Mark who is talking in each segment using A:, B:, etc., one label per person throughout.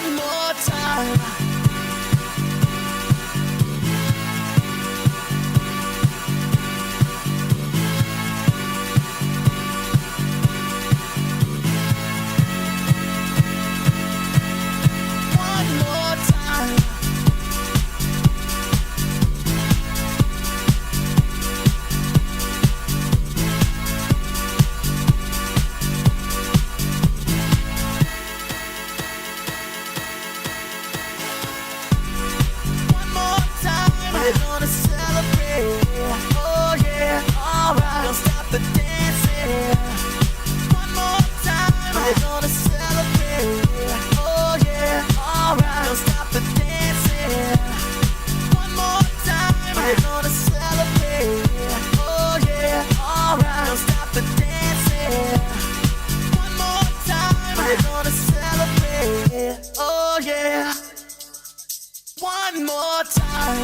A: One more time. One more time. One more time. We're gonna celebrate. Oh yeah, alright. Don't stop the dancing. One more time. We're gonna celebrate. Oh yeah, alright. Don't stop the dancing. One more time. We're gonna celebrate. Oh yeah, alright. Don't stop the dancing. One more time. We're gonna celebrate. Oh yeah. One more time.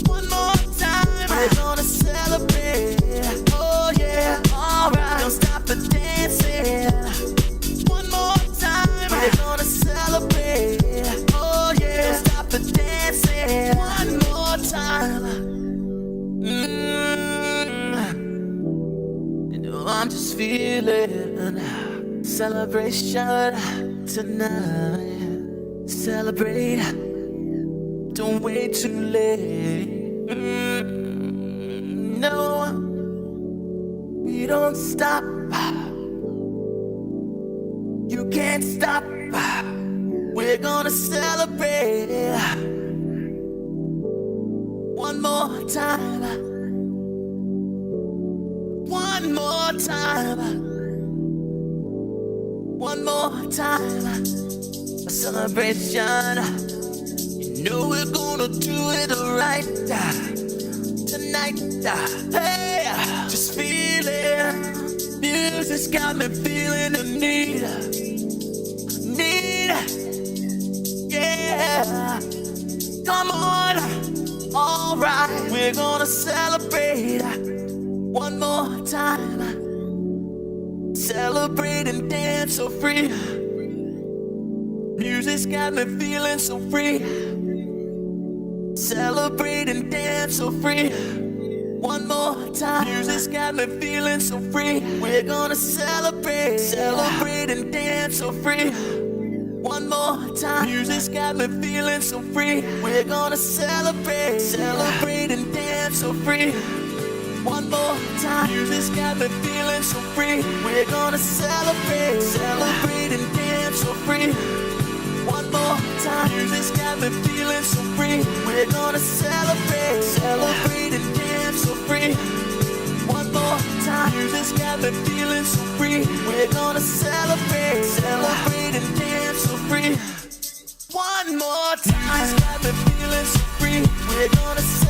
A: One more time, we're gonna celebrate. Oh yeah, alright. Don't stop the dancing. One more time, we're gonna celebrate. Oh yeah, don't stop the dancing. One more time. You know I'm just feeling celebration tonight. Celebrate. Don't wait too late. No, we don't stop. You can't stop. We're gonna celebrate. One more time. One more time. One more time. A celebration. You know we're gonna do it right tonight. Hey, just feel it. Music's got me feeling the need. Yeah. Come on. Alright, we're gonna celebrate one more time. Celebrate and dance so free. Music's got me feeling so free. Celebrate and dance so free. One more time. Music's got me feeling so free. We're gonna celebrate. Celebrate and dance so free. One more time. Music's got me feeling so free. We're gonna celebrate. Celebrate and dance so free. One more time. Music's got me feeling so free. We're gonna celebrate. Celebrate and dance so free. One more time. Music's got me feeling so free. We're gonna celebrate. Celebrate and dance so free. One more time. Music's got me feeling so free. We're gonna celebrate. Celebrate and dance so free. One more time. Music's got me feeling so free. We're gonna celebrate.